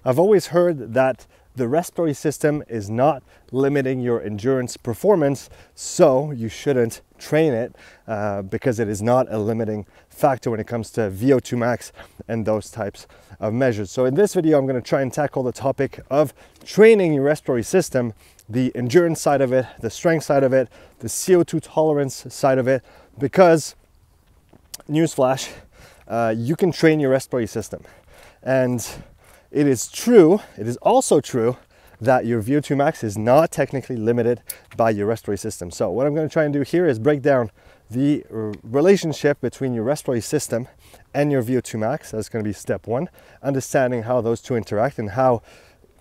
I've always heard that the respiratory system is not limiting your endurance performance, so you shouldn't train it because it is not a limiting factor when it comes to VO2 max and those types of measures. So in this video, I'm going to try and tackle the topic of training your respiratory system, the endurance side of it, the strength side of it, the CO2 tolerance side of it, because newsflash, you can train your respiratory system. And it is also true that your VO2 max is not technically limited by your respiratory system. So what I'm going to try and do here is break down the relationship between your respiratory system and your VO2 max. That's going to be step one, understanding how those two interact and how,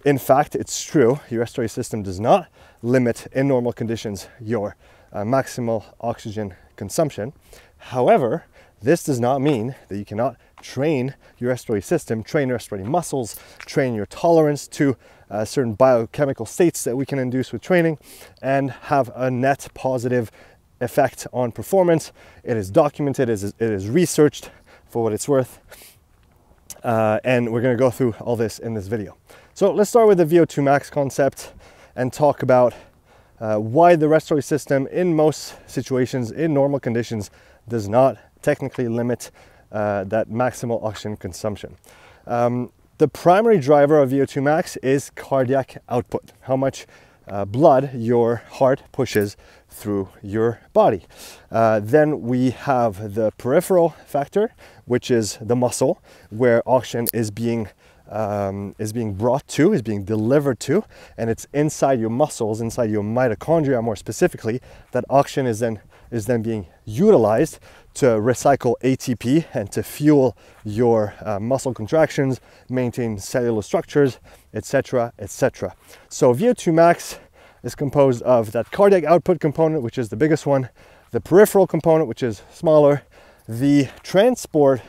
in fact, it's true, your respiratory system does not limit in normal conditions your maximal oxygen consumption. However, this does not mean that you cannot train your respiratory system, train respiratory muscles, train your tolerance to certain biochemical states that we can induce with training and have a net positive effect on performance. It is documented, it is researched for what it's worth. And we're going to go through all this in this video. So let's start with the VO2 max concept and talk about why the respiratory system in most situations, in normal conditions, does not technically limit that maximal oxygen consumption. The primary driver of VO2 max is cardiac output, how much blood your heart pushes through your body. Then we have the peripheral factor, which is the muscle, where oxygen is being brought to, is being delivered to, and it's inside your muscles, inside your mitochondria more specifically, that oxygen is then being utilized to recycle ATP and to fuel your muscle contractions, maintain cellular structures, etc., etc. So VO2 max is composed of that cardiac output component, which is the biggest one, the peripheral component, which is smaller, the transport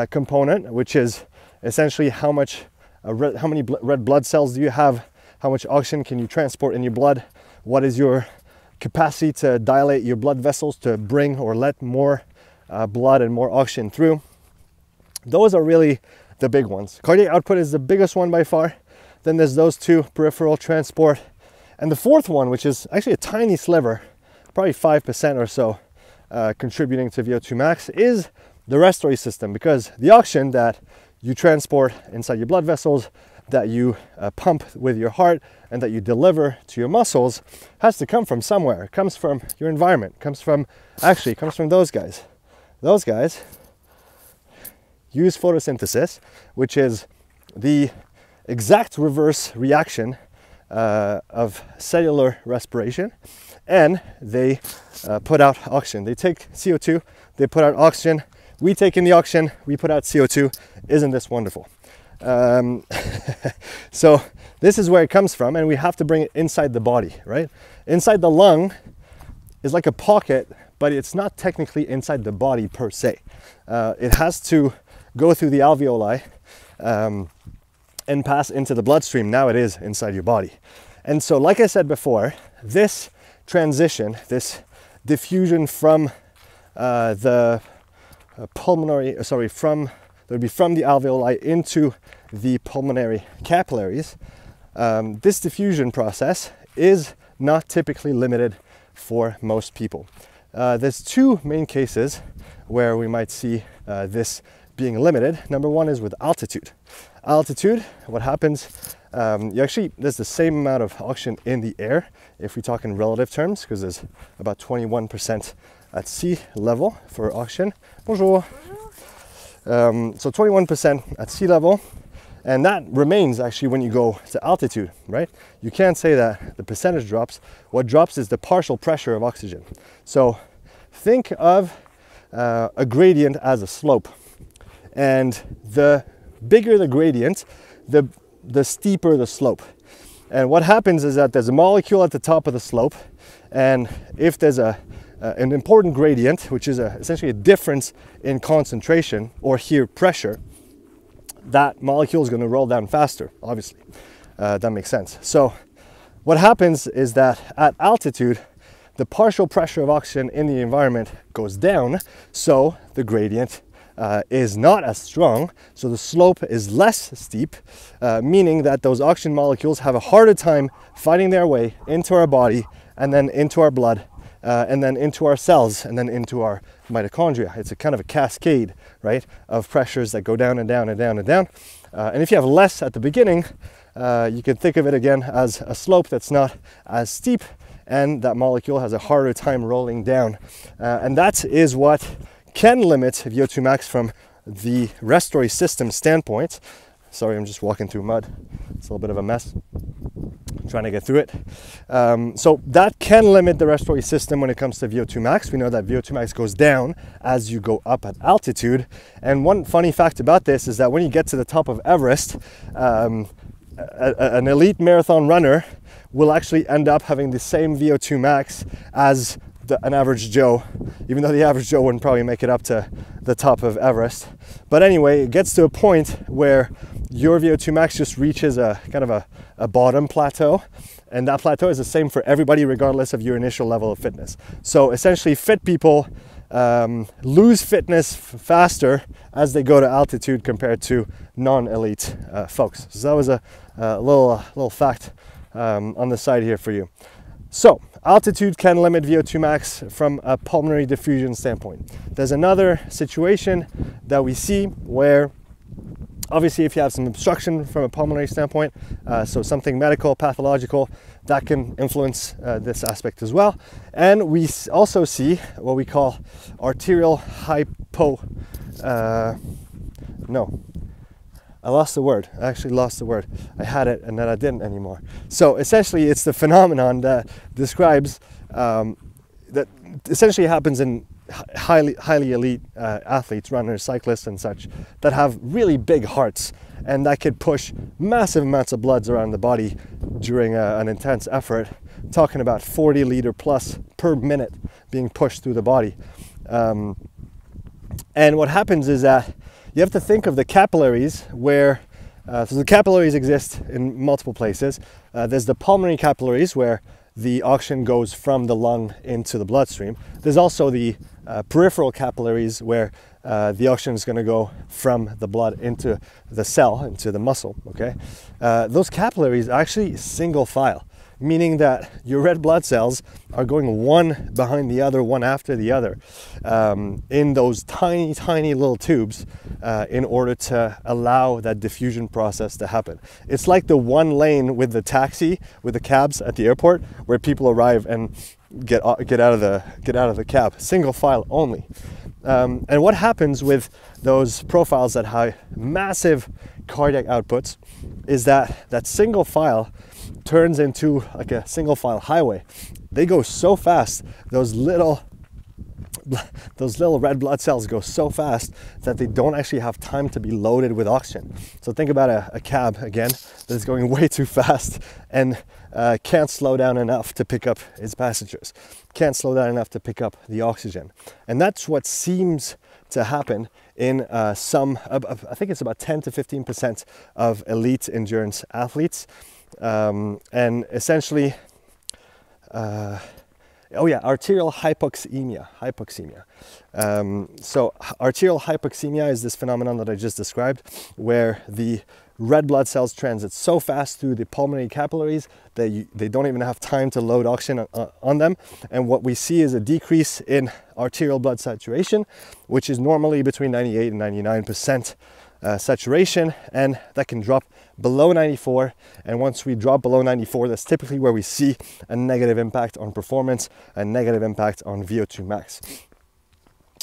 component, which is essentially how many red blood cells do you have, how much oxygen can you transport in your blood, what is your capacity to dilate your blood vessels to bring or let more blood and more oxygen through. Those are really the big ones. Cardiac output is the biggest one by far. Then there's those two, peripheral, transport. And the fourth one, which is actually a tiny sliver, probably 5% or so, contributing to VO2 max, is the respiratory system, because the oxygen that you transport inside your blood vessels, that you pump with your heart, and that you deliver to your muscles has to come from somewhere. It comes from your environment. It comes from those guys. Those guys use photosynthesis, which is the exact reverse reaction of cellular respiration, and they put out oxygen. They take CO2, they put out oxygen. We take in the oxygen, we put out CO2. Isn't this wonderful? So this is where it comes from, and we have to bring it inside the body, right? Inside the lung is like a pocket, but it's not technically inside the body per se. It has to go through the alveoli and pass into the bloodstream. Now it is inside your body. And so, like I said before, this transition, this diffusion from the from the alveoli into the pulmonary capillaries, this diffusion process is not typically limited for most people. There's two main cases where we might see this being limited. Number one is with altitude. Altitude, what happens, there's the same amount of oxygen in the air if we talk in relative terms, because there's about 21% at sea level for oxygen. Bonjour. So 21% at sea level, and that remains actually when you go to altitude, right? You can't say that the percentage drops. What drops is the partial pressure of oxygen. So think of a gradient as a slope, and the bigger the gradient, the steeper the slope. And what happens is that there's a molecule at the top of the slope, and if there's an important gradient, which is essentially a difference in concentration, or here pressure, that molecule is going to roll down faster, obviously. That makes sense. So what happens is that at altitude, the partial pressure of oxygen in the environment goes down, so the gradient is not as strong, so the slope is less steep, meaning that those oxygen molecules have a harder time finding their way into our body and then into our blood, and then into our cells, and then into our mitochondria. It's a kind of a cascade, right, of pressures that go down and down and down and down. And if you have less at the beginning, you can think of it again as a slope that's not as steep, and that molecule has a harder time rolling down. And that is what can limit VO2 max from the respiratory system standpoint. Sorry, I'm just walking through mud. It's a little bit of a mess. I'm trying to get through it. So that can limit the respiratory system when it comes to VO2 max. We know that VO2 max goes down as you go up at altitude. And one funny fact about this is that when you get to the top of Everest, an elite marathon runner will actually end up having the same VO2 max as an average Joe, even though the average Joe wouldn't probably make it up to the top of Everest. But anyway, it gets to a point where your VO2 max just reaches a kind of a bottom plateau, and that plateau is the same for everybody regardless of your initial level of fitness. So essentially fit people lose fitness faster as they go to altitude compared to non-elite folks. So that was a little fact on the side here for you. So altitude can limit VO2 max from a pulmonary diffusion standpoint. There's another situation that we see where obviously if you have some obstruction from a pulmonary standpoint, so something medical, pathological, that can influence this aspect as well. And we also see what we call arterial I lost the word. I actually lost the word. I had it and then I didn't anymore. So essentially it's the phenomenon that describes, that essentially happens in highly elite athletes, runners, cyclists and such, that have really big hearts and that could push massive amounts of bloods around the body during an intense effort, talking about 40 liter plus per minute being pushed through the body. And what happens is that you have to think of the capillaries where, so the capillaries exist in multiple places. There's the pulmonary capillaries where the oxygen goes from the lung into the bloodstream. There's also the peripheral capillaries where the oxygen is going to go from the blood into the cell, into the muscle, okay? Those capillaries are actually single file, meaning that your red blood cells are going one behind the other, one after the other, in those tiny little tubes in order to allow that diffusion process to happen. It's like the one lane with the taxi, with the cabs at the airport, where people arrive and get out of the cab, single file only. And what happens with those profiles that have massive cardiac outputs is that single file turns into like a single file highway. They go so fast, those little red blood cells go so fast that they don't actually have time to be loaded with oxygen. So think about a cab again that's going way too fast and can't slow down enough to pick up its passengers, can't slow down enough to pick up the oxygen. And that's what seems to happen in I think it's about 10 to 15% of elite endurance athletes. And essentially, arterial hypoxemia. So arterial hypoxemia is this phenomenon that I just described, where the red blood cells transit so fast through the pulmonary capillaries that they don't even have time to load oxygen on them. And what we see is a decrease in arterial blood saturation, which is normally between 98 and 99% saturation, and that can drop below 94. And once we drop below 94, that's typically where we see a negative impact on performance, a negative impact on VO2 max.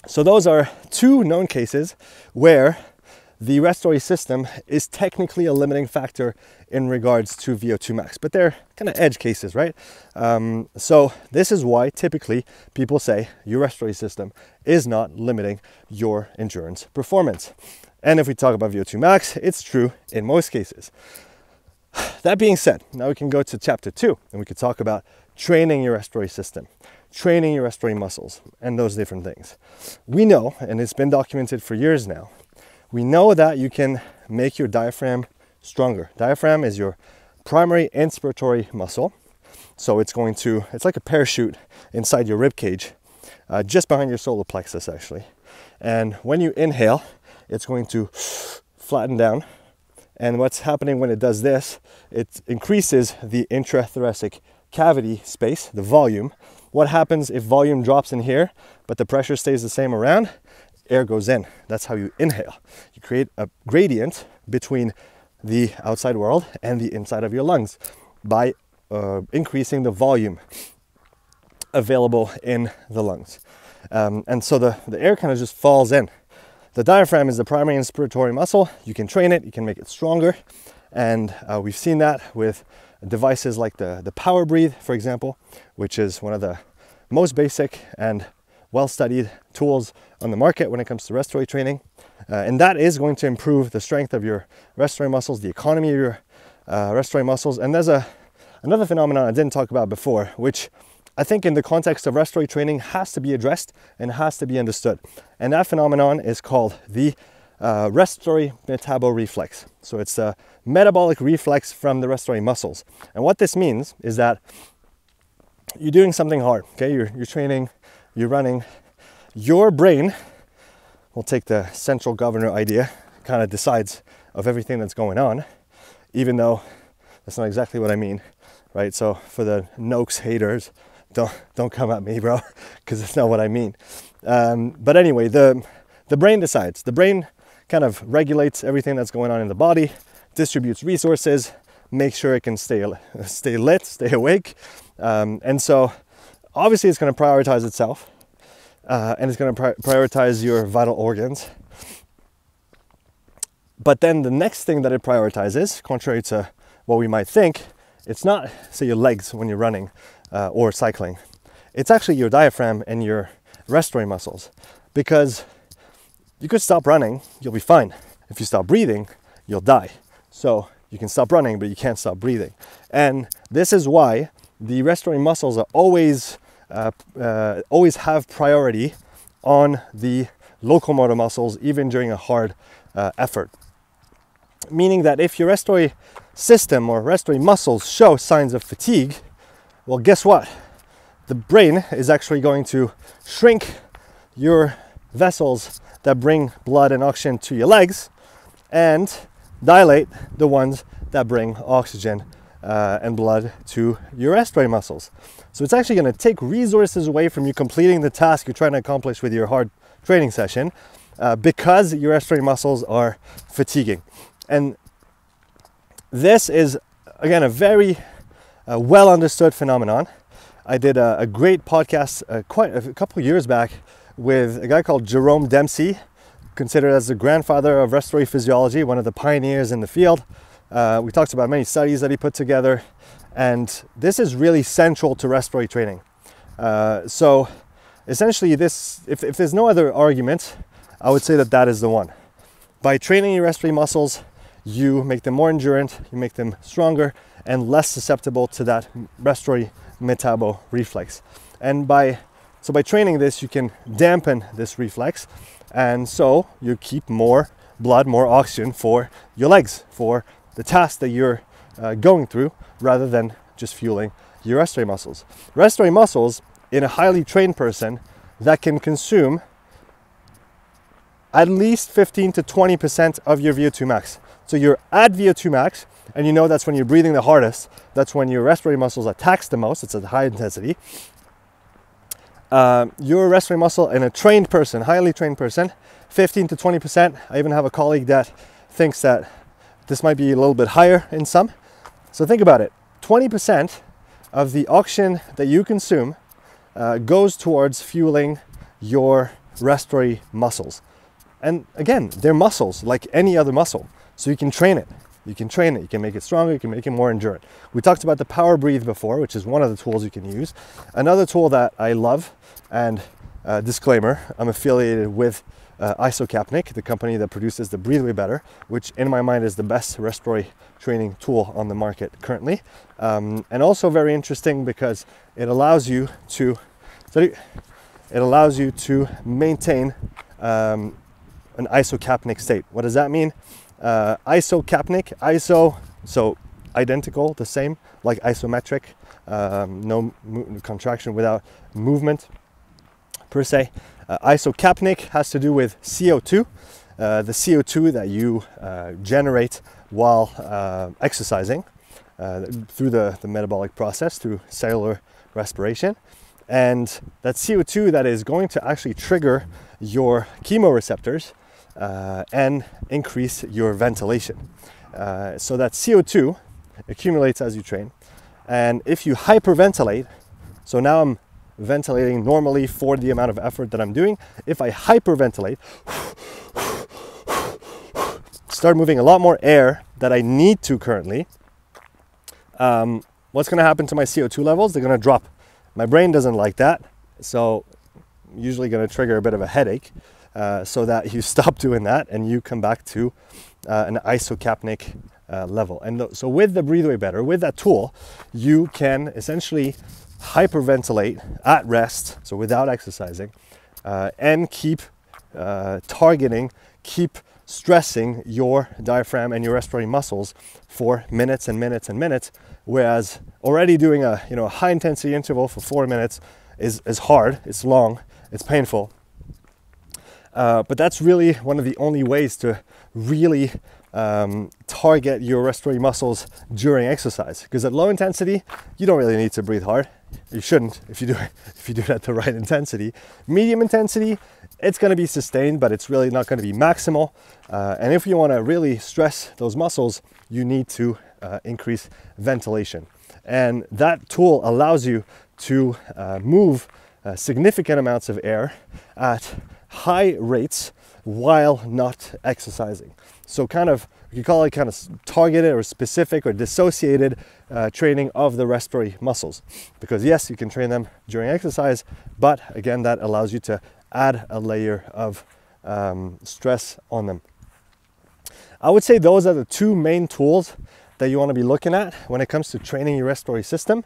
So those are two known cases where the respiratory system is technically a limiting factor in regards to VO2 max, but they're kind of edge cases, right? So this is why typically people say your respiratory system is not limiting your endurance performance. And if we talk about VO2 max, it's true in most cases. That being said, now we can go to chapter 2 and we could talk about training your respiratory system, training your respiratory muscles, and those different things. We know, and it's been documented for years now, we know that you can make your diaphragm stronger. Diaphragm is your primary inspiratory muscle. So it's like a parachute inside your rib cage, just behind your solar plexus actually. And when you inhale, it's going to flatten down. And what's happening when it does this, it increases the intrathoracic cavity space, the volume. What happens if volume drops in here, but the pressure stays the same around? Air goes in. That's how you inhale. You create a gradient between the outside world and the inside of your lungs by increasing the volume available in the lungs. And so the air kind of just falls in. The diaphragm is the primary inspiratory muscle. You can train it, you can make it stronger. And we've seen that with devices like the Power Breathe, for example, which is one of the most basic and well-studied tools on the market when it comes to respiratory training. And that is going to improve the strength of your respiratory muscles, the economy of your respiratory muscles. And there's another phenomenon I didn't talk about before, which I think in the context of respiratory training has to be addressed and has to be understood. And that phenomenon is called the respiratory metaboreflex. So it's a metabolic reflex from the respiratory muscles. And what this means is that you're doing something hard, okay? You're training, you're running. Your brain, we'll take the central governor idea, kind of decides of everything that's going on, even though that's not exactly what I mean, right? So for the Noakes haters, don't come at me, bro, because it's not what I mean. But anyway, the brain decides. The brain kind of regulates everything that's going on in the body, distributes resources, makes sure it can stay lit, stay awake. And so obviously it's going to prioritize itself, and it's going to prioritize your vital organs. But then the next thing that it prioritizes, contrary to what we might think, it's not, say, your legs when you're running or cycling. It's actually your diaphragm and your respiratory muscles, because you could stop running, you'll be fine. If you stop breathing, you'll die. So you can stop running, but you can't stop breathing. And this is why the respiratory muscles are always have priority on the locomotor muscles, even during a hard effort. Meaning that if your respiratory system or respiratory muscles show signs of fatigue, well, guess what? The brain is actually going to shrink your vessels that bring blood and oxygen to your legs and dilate the ones that bring oxygen and blood to your respiratory muscles. So it's actually going to take resources away from you completing the task you're trying to accomplish with your hard training session because your respiratory muscles are fatiguing. And this is, again, a very well understood phenomenon. I did a great podcast quite a couple of years back with a guy called Jerome Dempsey, considered as the grandfather of respiratory physiology, one of the pioneers in the field. We talked about many studies that he put together, and this is really central to respiratory training. So essentially this, if there's no other argument, I would say that is the one. By training your respiratory muscles, you make them more endurant, you make them stronger and less susceptible to that respiratory metaboreflex. And by training this, you can dampen this reflex, and so you keep more blood, more oxygen for your legs, for the task that you're going through, rather than just fueling your respiratory muscles. Respiratory muscles in a highly trained person that can consume at least 15 to 20% of your VO2 max. So you're at VO2 max, and you know that's when you're breathing the hardest, that's when your respiratory muscles are taxed the most, it's at high intensity. Your respiratory muscle in a trained person, highly trained person, 15 to 20%. I even have a colleague that thinks that this might be a little bit higher in some. So think about it, 20% of the oxygen that you consume goes towards fueling your respiratory muscles. And again, they're muscles like any other muscle. So you can train it. You can train it. You can make it stronger. You can make it more endurant. We talked about the Power Breathe before, which is one of the tools you can use. Another tool that I love, and disclaimer, I'm affiliated with Isocapnic, the company that produces the Breathe Way Better, which in my mind is the best respiratory training tool on the market currently. And also very interesting because it allows you to maintain an isocapnic state. What does that mean? Isocapnic, so identical, the same, like isometric, no contraction without movement. per se. Isocapnic has to do with CO2, the CO2 that you generate while exercising through the metabolic process, through cellular respiration. And that CO2 that is going to actually trigger your chemoreceptors and increase your ventilation. So that CO2 accumulates as you train. And if you hyperventilate, so now I'm ventilating normally for the amount of effort that I'm doing. If I hyperventilate, start moving a lot more air that I need to currently, what's going to happen to my CO2 levels? They're going to drop. My brain doesn't like that, so usually going to trigger a bit of a headache, so that you stop doing that and you come back to an isocapnic level. And so with the Breathe Way Better, with that tool, you can essentially hyperventilate at rest, so without exercising, and keep targeting, keep stressing your diaphragm and your respiratory muscles for minutes and minutes and minutes, whereas already doing a high intensity interval for 4 minutes is hard, it's long, it's painful. But that's really one of the only ways to really target your respiratory muscles during exercise, because at low intensity you don't really need to breathe hard. You shouldn't if you do it at the right intensity. Medium intensity, it's going to be sustained, but it's really not going to be maximal. And if you want to really stress those muscles, you need to increase ventilation. And that tool allows you to move significant amounts of air at high rates while not exercising. So kind of, you call it kind of targeted or specific or dissociated training of the respiratory muscles. Because yes, you can train them during exercise, but again, that allows you to add a layer of stress on them. I would say those are the two main tools that you want to be looking at when it comes to training your respiratory system,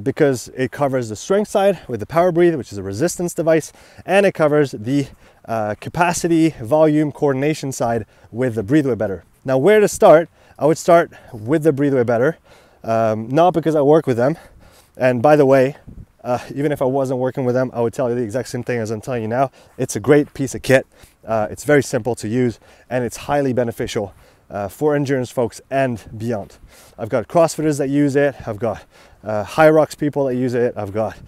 because it covers the strength side with the Power Breathe, which is a resistance device, and it covers the capacity, volume, coordination side with the Breathe Way Better. Now, where to start? I would start with the Breathe Way Better, not because I work with them. And by the way, even if I wasn't working with them, I would tell you the exact same thing as I'm telling you now. It's a great piece of kit. It's very simple to use, and it's highly beneficial for endurance folks and beyond. I've got CrossFitters that use it. I've got high rocks people that use it. I've got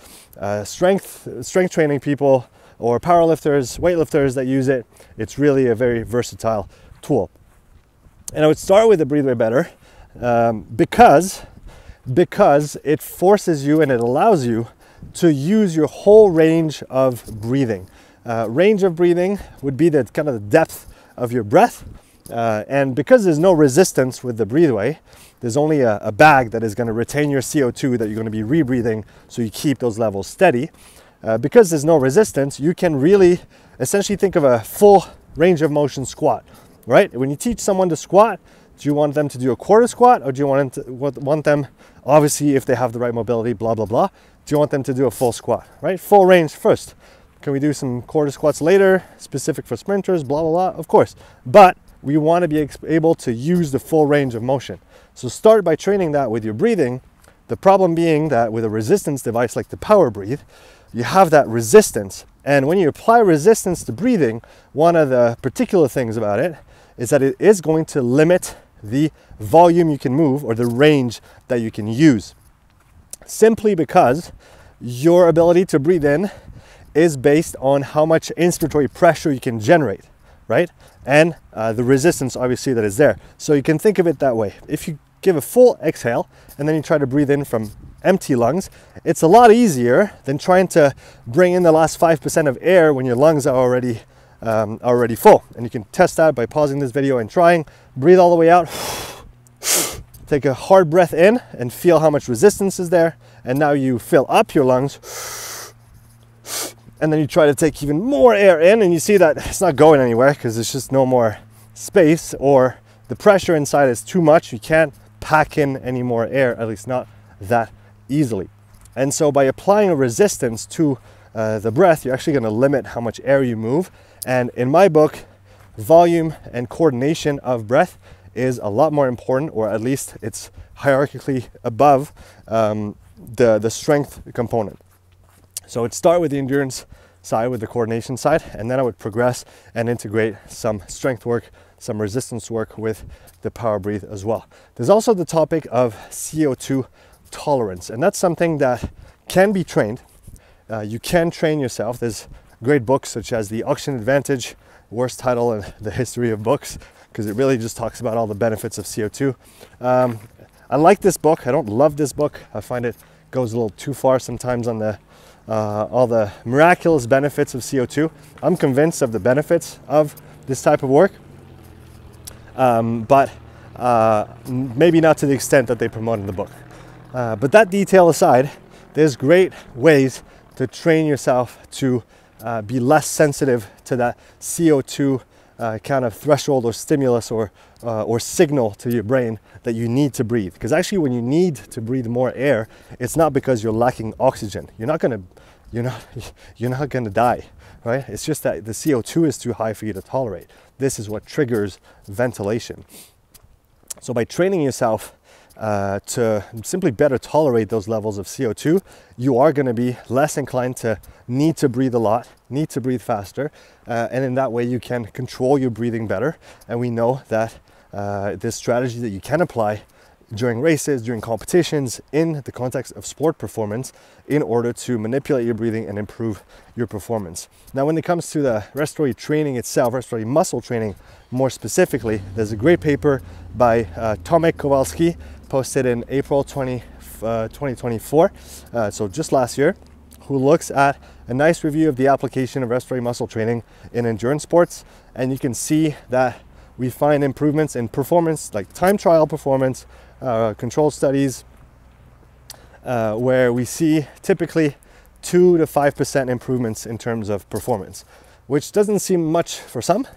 strength training people or powerlifters, weightlifters that use it. It's really a very versatile tool. And I would start with the Breathe Way Better because it forces you and it allows you to use your whole range of breathing. Range of breathing would be the kind of the depth of your breath. And because there's no resistance with the Breathe Way, there's only a bag that is going to retain your CO2 that you're going to be rebreathing, so you keep those levels steady. Because there's no resistance, you can really essentially think of a full range of motion squat, right? When you teach someone to squat, do you want them to do a quarter squat, or do you want them, obviously if they have the right mobility, blah, blah, blah, do you want them to do a full squat, right? Full range first. Can we do some quarter squats later, specific for sprinters, blah, blah, blah? Of course. But we want to be able to use the full range of motion. So start by training that with your breathing. The problem being that with a resistance device like the Power Breathe, you have that resistance. And when you apply resistance to breathing, one of the particular things about it is that it is going to limit the volume you can move or the range that you can use. Simply because your ability to breathe in is based on how much inspiratory pressure you can generate, right? And the resistance obviously that is there. So you can think of it that way. If you give a full exhale and then you try to breathe in from empty lungs, it's a lot easier than trying to bring in the last 5% of air when your lungs are already full. And you can test that by pausing this video and trying. Breathe all the way out. Take a hard breath in and feel how much resistance is there. And now you fill up your lungs. And then you try to take even more air in, and you see that it's not going anywhere because there's just no more space, or the pressure inside is too much. You can't pack in any more air, at least not that easily. And so by applying a resistance to the breath, you're actually going to limit how much air you move. And in my book, volume and coordination of breath is a lot more important, or at least it's hierarchically above the strength component. So it'd start with the endurance side, with the coordination side, and then I would progress and integrate some strength work, some resistance work with the power breathe as well. There's also the topic of CO2 tolerance, and that's something that can be trained. You can train yourself. There's great books such as The Oxygen Advantage, worst title in the history of books, because it really just talks about all the benefits of CO2. I like this book. I don't love this book. I find it goes a little too far sometimes on the all the miraculous benefits of CO2. I'm convinced of the benefits of this type of work, but maybe not to the extent that they promote in the book. But that detail aside, there's great ways to train yourself to be less sensitive to that CO2 kind of threshold or stimulus or signal to your brain that you need to breathe. Because actually, when you need to breathe more air, it's not because you're lacking oxygen. You're not gonna die, right? It's just that the CO2 is too high for you to tolerate. This is what triggers ventilation. So by training yourself to simply better tolerate those levels of CO2, you are going to be less inclined to need to breathe a lot, need to breathe faster, and in that way you can control your breathing better. And we know that this strategy that you can apply during races, during competitions, in the context of sport performance, in order to manipulate your breathing and improve your performance. Now, when it comes to the respiratory training itself, respiratory muscle training more specifically, there's a great paper by Tomek Kowalski, posted in April 2024, so just last year, who looks at a nice review of the application of respiratory muscle training in endurance sports. And you can see that we find improvements in performance, like time trial performance, control studies, where we see typically 2 to 5% improvements in terms of performance, which doesn't seem much for some,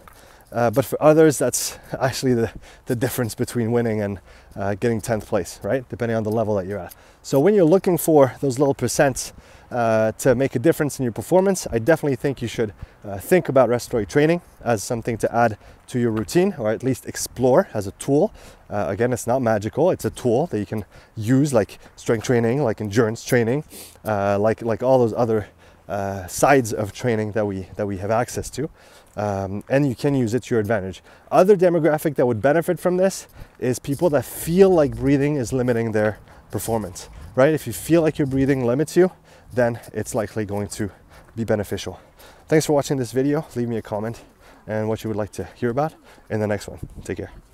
but for others, that's actually the difference between winning and getting 10th place, right? Depending on the level that you're at. So when you're looking for those little percents to make a difference in your performance, I definitely think you should think about respiratory training as something to add to your routine, or at least explore as a tool. Again, it's not magical. It's a tool that you can use, like strength training, like endurance training, like all those other sides of training that we have access to. And you can use it to your advantage. Other demographic that would benefit from this is people that feel like breathing is limiting their performance, right? If you feel like your breathing limits you, then it's likely going to be beneficial. Thanks for watching this video. Leave me a comment and what you would like to hear about in the next one. Take care.